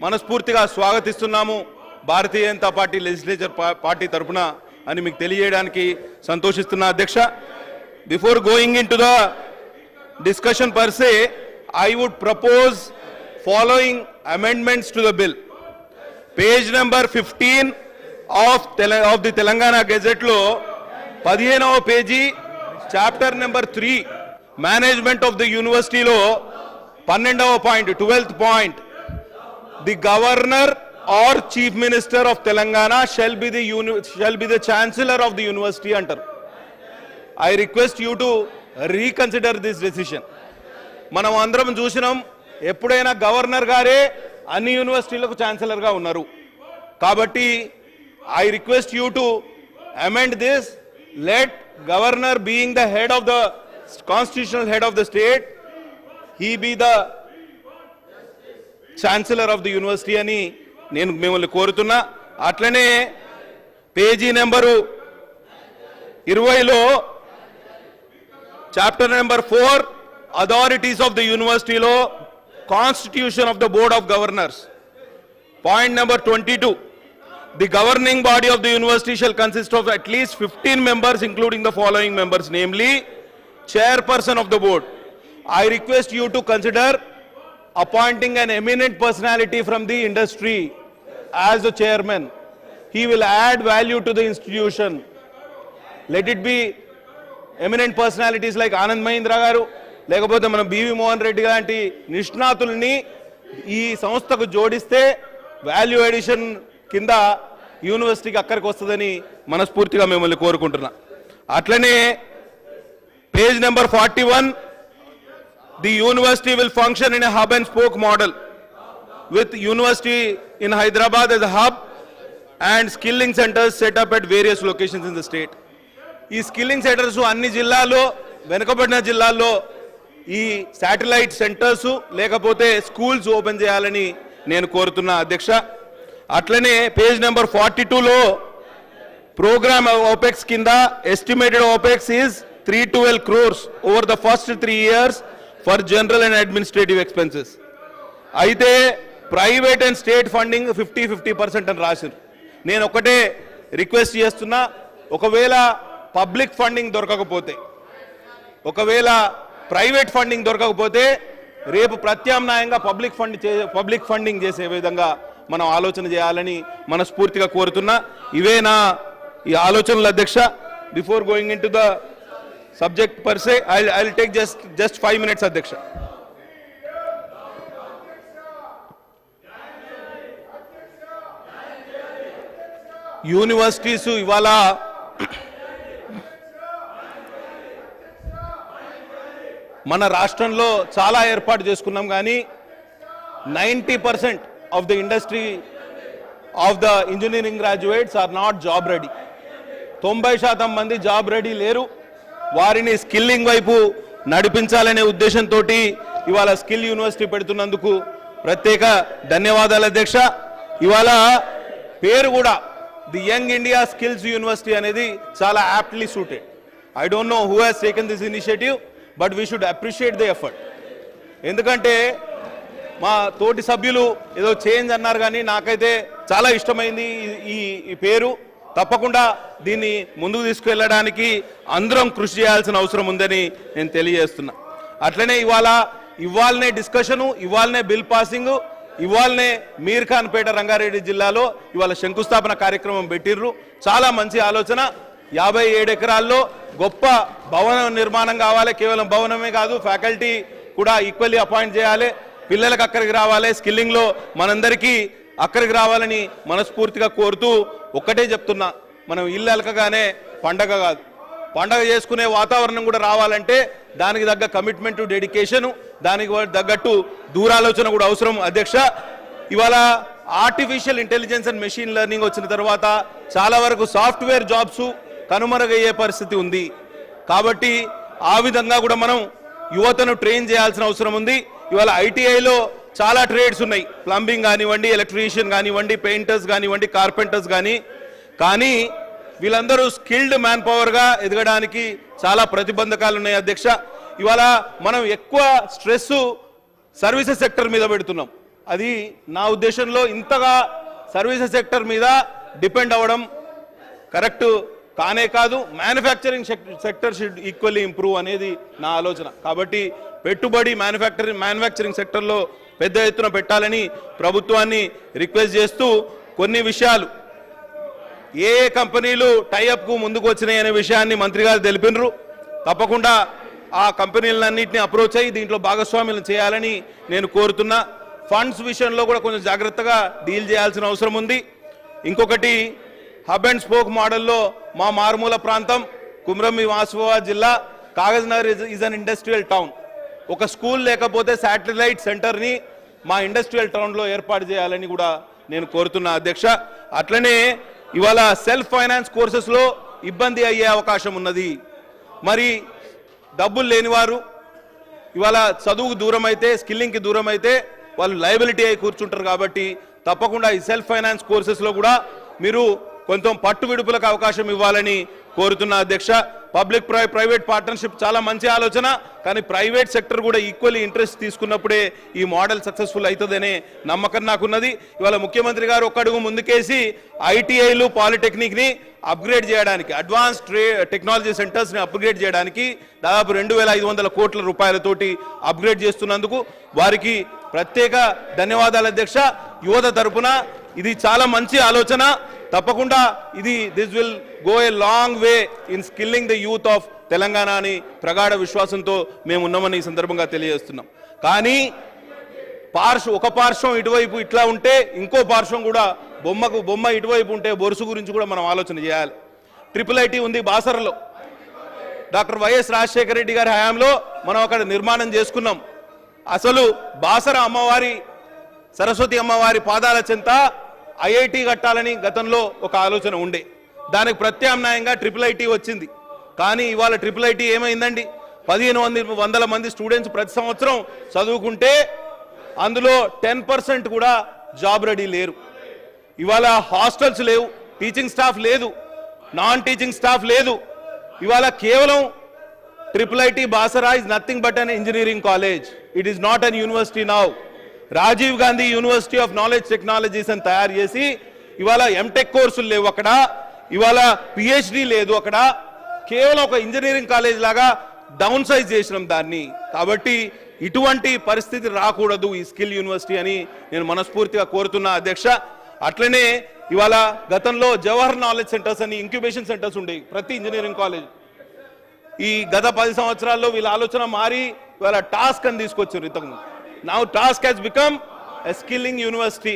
మనస్ఫూర్తిగా స్వాగతిస్తున్నాము Bharatiya Janata party legislature party తరపున అని మీకు తెలియజేయడానికి సంతోషిస్తున్నా అధ్యక్ష. Before going into the discussion per say, I would propose following amendments to the bill. Page number 15 of the Telangana Gazette lo 15వ page chapter number 3 management of the university లో 12వ point 12th point, the governor or chief minister of Telangana shall be the chancellor of the university అంటారు. I request you to reconsider this decision. మనం అందరం చూసినాం, ఎప్పుడైనా governor గారే అన్ని యూనివర్సిటీలకు ఛాన్సలర్ గా ఉన్నారు. కాబట్టి I request you to amend this. Let governor being the head of the constitutional head of the state, he be the chancellor of the university అని నేను మిమ్మల్ని కోరుతున్నా. అట్లనే పేజీ నెంబరు 20లో chapter number 4 authorities of the యూనివర్సిటీలో constitution of the board of governors, point number 22, the governing body of the university shall consist of at least 15 members including the following members, namely chairperson of the board. I request you to consider appointing an eminent personality from the industry as the chairman. He will add value to the institution. Let it be eminent personalities like Anand Mahindra garu, లేకపోతే మన BV Mohan Reddy లాంటి నిష్ణాతుల్ని ఈ సంస్థకు జోడిస్తే value addition కింద యూనివర్సిటీకి అక్కడికి వస్తుందని మనస్ఫూర్తిగా మిమ్మల్ని కోరుకుంటున్నా. అట్లనే page number 41, the university will function in a hub and spoke model with university in Hyderabad as a hub and skilling centers set up at various locations in the state. ఈ skilling centres అన్ని జిల్లాల్లో, వెనుకబడిన జిల్లాల్లో ఈ satellite centres లేకపోతే schools open చేయాలని నేను కోరుతున్నా అధ్యక్ష. అట్లనే పేజ్ నెంబర్ 42లో ప్రోగ్రామ్ ఓపెక్స్ కింద estimated Opex is 312 crores over the first 3 years for general and administrative expenses. అయితే ప్రైవేట్ అండ్ స్టేట్ ఫండింగ్ 50-50% అని రాశారు. నేను ఒకటే రిక్వెస్ట్ చేస్తున్నా, ఒకవేళ పబ్లిక్ ఫండింగ్ దొరకకపోతే, ఒకవేళ ప్రైవేట్ ఫండింగ్ దొరకకపోతే రేపు ప్రత్యామ్నాయంగా పబ్లిక్ ఫండింగ్ చేసే విధంగా మనం ఆలోచన చేయాలని మనస్ఫూర్తిగా కోరుతున్నా. ఇవే నా ఈ ఆలోచనలు అధ్యక్ష. Before going into the subject per se, I will take just 5 minutes అధ్యక్ష. యూనివర్సిటీస్ ఇవాళ మన రాష్ట్రంలో చాలా ఏర్పాటు చేసుకున్నాం, కానీ 90% of the industry of the engineering graduates are not job ready. 90% మంది జాబ్ రెడీ లేరు. వారిని స్కిల్లింగ్ వైపు నడిపించాలనే ఉద్దేశంతో ఇవాళ స్కిల్ యూనివర్సిటీ పెడుతున్నందుకు ప్రత్యేక ధన్యవాదాలు అధ్యక్ష. ఇవాళ పేరు కూడా the young India skills university అనేది చాలా aptly suited. I don't know who has taken this initiative, but we should appreciate the effort. ఎందుకంటే మా తోటి సభ్యులు ఏదో చేంజ్ అన్నారు, కానీ నాకైతే చాలా ఇష్టమైంది ఈ పేరు. తప్పకుండా దీన్ని ముందుకు తీసుకెళ్ళడానికి అందరం కృషి చేయాల్సిన అవసరం ఉందని నేను తెలియజేస్తున్నా. అట్లనే ఇవాళనే డిస్కషను, ఇవాళనే బిల్ పాసింగ్, ఇవాళనే మీర్ఖాన్పేట రంగారెడ్డి జిల్లాలో ఇవాళ శంకుస్థాపన కార్యక్రమం పెట్టిర్రు. చాలా మంచి ఆలోచన. 57 ఎకరాల్లో గొప్ప భవన నిర్మాణం కావాలి. కేవలం భవనమే కాదు, ఫ్యాకల్టీ కూడా ఈక్వల్లీ అపాయింట్ చేయాలి. పిల్లలకు అక్కడికి రావాలి, స్కిల్లింగ్లో మనందరికీ అక్కడికి రావాలని మనస్ఫూర్తిగా కోరుతూ ఒక్కటే చెప్తున్నా, మనం ఇల్లు అలకగానే పండగ కాదు, పండగ చేసుకునే వాతావరణం కూడా రావాలంటే దానికి తగ్గ కమిట్మెంట్, డెడికేషను, దానికి తగ్గట్టు దూరాలోచన కూడా అవసరం అధ్యక్ష. ఇవాళ artificial intelligence and machine learning వచ్చిన తర్వాత చాలా వరకు సాఫ్ట్వేర్ జాబ్స్ కనుమరుగయ్యే పరిస్థితి ఉంది. కాబట్టి ఆ విధంగా కూడా మనం యువతను ట్రైన్ చేయాల్సిన అవసరం ఉంది. ఇవాళ ఐటీఐలో చాలా ట్రేడ్స్ ఉన్నాయి, ప్లంబింగ్ కానివ్వండి, ఎలక్ట్రీషియన్ కానివ్వండి, పెయింటర్స్ కానివ్వండి, కార్పెంటర్స్ కానీ వీళ్ళందరూ స్కిల్డ్ మ్యాన్ పవర్గా ఎదగడానికి చాలా ప్రతిబంధకాలు ఉన్నాయి అధ్యక్ష. ఇవాళ మనం ఎక్కువ స్ట్రెస్ సర్వీసెస్ సెక్టర్ మీద పెడుతున్నాం. అది నా ఉద్దేశంలో ఇంతగా సర్వీసెస్ సెక్టర్ మీద డిపెండ్ అవ్వడం కరెక్ట్ కానే కాదు. Manufacturing sector should equally improve అనేది నా ఆలోచన. కాబట్టి పెట్టుబడి మ్యానుఫ్యాక్చరింగ్ సెక్టర్లో పెద్ద ఎత్తున పెట్టాలని ప్రభుత్వాన్ని రిక్వెస్ట్ చేస్తూ కొన్ని విషయాలు ఏ కంపెనీలు టైఅప్కు ముందుకు వచ్చినాయి అనే విషయాన్ని మంత్రి గారు తెలిపినరు. తప్పకుండా ఆ కంపెనీలన్నింటినీ అప్రోచ్ అయ్యి దీంట్లో భాగస్వామ్యం చేయాలని నేను కోరుతున్నా. ఫండ్స్ విషయంలో కూడా కొంచెం జాగ్రత్తగా డీల్ చేయాల్సిన అవసరం ఉంది. ఇంకొకటి హబ్ అండ్ స్పోక్ మోడల్లో మా మారుమూల ప్రాంతం కుమ్రంభీం ఆసిఫాబాద్ జిల్లా Kagaznagar is an industrial town. ఒక స్కూల్ లేకపోతే శాటిలైట్ సెంటర్ని మా ఇండస్ట్రియల్ టౌన్లో ఏర్పాటు చేయాలని కూడా నేను కోరుతున్నా అధ్యక్ష. అట్లనే ఇవాళ సెల్ఫ్ ఫైనాన్స్ కోర్సెస్లో ఇబ్బంది అయ్యే అవకాశం ఉన్నది. మరి డబ్బులు లేనివారు ఇవాళ చదువుకు దూరం అయితే, స్కిల్లింగ్కి దూరం అయితే వాళ్ళు లయబిలిటీ అయి కూర్చుంటారు. కాబట్టి తప్పకుండా ఈ సెల్ఫ్ ఫైనాన్స్ కోర్సెస్లో కూడా మీరు కొంచెం పట్టు విడుపులకు అవకాశం ఇవ్వాలని కోరుతున్నా అధ్యక్ష. పబ్లిక్ ప్రైవేట్ పార్ట్నర్షిప్ చాలా మంచి ఆలోచన, కానీ ప్రైవేట్ సెక్టర్ కూడా ఈక్వల్లీ ఇంట్రెస్ట్ తీసుకున్నప్పుడే ఈ మోడల్ సక్సెస్ఫుల్ అవుతుందనే నమ్మకం నాకున్నది. ఇవాళ ముఖ్యమంత్రి గారు ఒక్క అడుగు ముందుకేసి ఐటీఐలు పాలిటెక్నిక్ని అప్గ్రేడ్ చేయడానికి, అడ్వాన్స్ టెక్నాలజీ సెంటర్స్ని అప్గ్రేడ్ చేయడానికి దాదాపు 2,500 కోట్ల రూపాయలతోటి అప్గ్రేడ్ చేస్తున్నందుకు వారికి ప్రత్యేక ధన్యవాదాలు అధ్యక్ష. యువత తరపున ఇది చాలా మంచి ఆలోచన. తప్పకుండా this will go a long way in skilling the youth of Telangana అని ప్రగాఢ విశ్వాసంతో మేము ఉన్నామని ఈ సందర్భంగా తెలియజేస్తున్నాం. కానీ ఒక పార్శ్వం ఇటువైపు ఇట్లా ఉంటే ఇంకో పార్శ్వం కూడా బొమ్మ ఇటువైపు ఉంటే బొరుసు గురించి కూడా మనం ఆలోచన చేయాలి. IIIT ఉంది బాసరలో. డాక్టర్ వైఎస్ రాజశేఖర రెడ్డి గారి హయాంలో మనం అక్కడ నిర్మాణం చేసుకున్నాం. అసలు బాసర అమ్మవారి సరస్వతి అమ్మవారి పాదాల చెంత IIT కట్టాలని గతంలో ఒక ఆలోచన ఉండే. దానికి ప్రత్యామ్నాయంగా IIIT వచ్చింది. కానీ ఇవాళ IIIT ఏమైందండి? 1,500 మంది స్టూడెంట్స్ ప్రతి సంవత్సరం చదువుకుంటే అందులో 10% కూడా జాబ్ రెడీ లేరు. ఇవాళ హాస్టల్స్ లేవు, టీచింగ్ స్టాఫ్ లేదు, నాన్ టీచింగ్ స్టాఫ్ లేదు. ఇవాళ కేవలం IIIT Basara is nothing but an engineering college. It is not an university now. Rajiv Gandhi university of knowledge technologies అని తయారు చేసి ఇవాళ ఎంటెక్ కోర్సులు లేవు అక్కడ, ఇవాళ PhD లేదు అక్కడ. కేవలం ఒక ఇంజనీరింగ్ కాలేజ్ లాగా డౌన్ సైజ్ చేసినాం దాన్ని. కాబట్టి ఇటువంటి పరిస్థితి రాకూడదు ఈ స్కిల్ యూనివర్సిటీ అని నేను మనస్ఫూర్తిగా కోరుతున్నా అధ్యక్ష. అట్లనే ఇవాళ గతంలో జవహర్ నాలెడ్జ్ సెంటర్స్ అని ఇంక్యుబేషన్ సెంటర్స్ ఉండేవి ప్రతి ఇంజనీరింగ్ కాలేజ్. ఈ గత 10 సంవత్సరాల్లో వీళ్ళ ఆలోచన మారి ఇవాళ టాస్క్ అని తీసుకొచ్చారు. ఇంతకుముందు now task has become a skilling university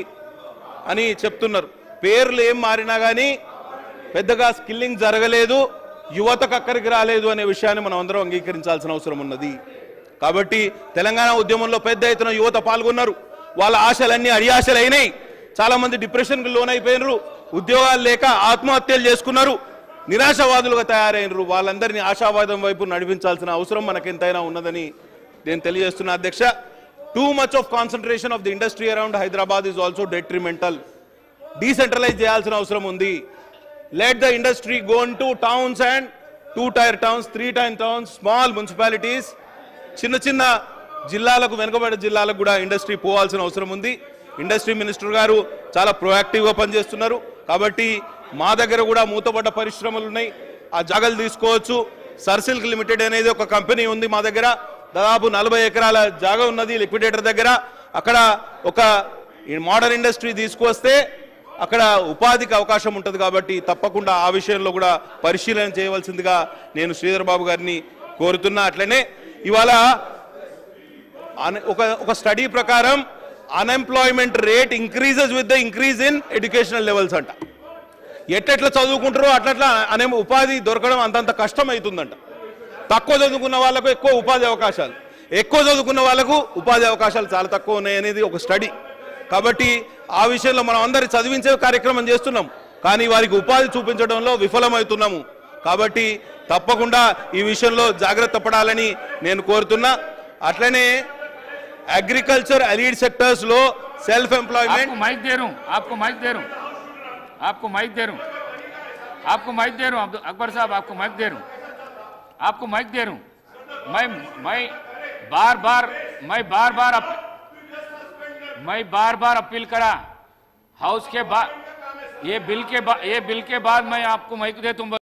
అని చెప్తున్నారు. పేర్లు ఏం మారినా కానీ పెద్దగా స్కిల్లింగ్ జరగలేదు, యువతకు అక్కడికి రాలేదు అనే విషయాన్ని మనం అందరం అంగీకరించాల్సిన అవసరం ఉన్నది. కాబట్టి తెలంగాణ ఉద్యమంలో పెద్ద ఎత్తున యువత పాల్గొన్నారు. వాళ్ళ ఆశలన్నీ అడియాశలు అయినాయి. చాలా మంది డిప్రెషన్కి లోనైపోయినారు, ఉద్యోగాలు లేక ఆత్మహత్యలు చేసుకున్నారు, నిరాశావాదులుగా తయారైనరు. వాళ్ళందరినీ ఆశావాదం వైపు నడిపించాల్సిన అవసరం మనకెంతైనా ఉన్నదని నేను తెలియజేస్తున్నా అధ్యక్ష. Too much of concentration of the industry around Hyderabad is also detrimental. Decentralize చేయాల్సిన అవసరం ఉంది. Let the industry go into towns and 2-tier towns, 3-tier towns, small municipalities. చిన్న జిల్లాలకు, వెనుకబడిన జిల్లాలకు కూడా ఇండస్ట్రీ పోవాల్సిన అవసరం ఉంది. ఇండస్ట్రీ మినిస్టర్ గారు చాలా ప్రొయాక్టివ్గా పనిచేస్తున్నారు. కాబట్టి మా దగ్గర కూడా మూతపడ్డ పరిశ్రమలు ఉన్నాయి, ఆ జాగాలు తీసుకోవచ్చు. సర్సిల్క్ లిమిటెడ్ అనేది ఒక కంపెనీ ఉంది మా దగ్గర. దాదాపు 40 ఎకరాల జాగా ఉన్నది లిక్విడేటర్ దగ్గర. అక్కడ ఒక మోడర్న్ ఇండస్ట్రీ తీసుకొస్తే అక్కడ ఉపాధికి అవకాశం ఉంటుంది. కాబట్టి తప్పకుండా ఆ విషయంలో కూడా పరిశీలన చేయవలసిందిగా నేను శ్రీధర్ బాబు గారిని కోరుతున్నా. అట్లనే ఇవాళ ఒక స్టడీ ప్రకారం unemployment rate increases with the increase in educational levels అంట. ఎట్లా చదువుకుంటారో అట్లా ఉపాధి దొరకడం అంతంత కష్టం అవుతుందంట. తక్కువ చదువుకున్న వాళ్ళకు ఎక్కువ ఉపాధి అవకాశాలు, ఎక్కువ చదువుకున్న వాళ్ళకు ఉపాధి అవకాశాలు చాలా తక్కువ ఉన్నాయి అనేది ఒక స్టడీ. కాబట్టి ఆ విషయంలో మనం అందరి చదివించే కార్యక్రమం చేస్తున్నాం, కానీ వారికి ఉపాధి చూపించడంలో విఫలమవుతున్నాము. కాబట్టి తప్పకుండా ఈ విషయంలో జాగ్రత్త పడాలని నేను కోరుతున్నా. అట్లనే అగ్రికల్చర్ అలీడ్ సెక్టర్స్ లో సెల్ఫ్ ఎంప్లాయ్మెంట్ अकबर साहब आपको माइक दे रहा हूं. मैं बार बार मैं बार बार अपील करा हाउस के बाद ये बिल के बाद मैं आपको माइक दे तुम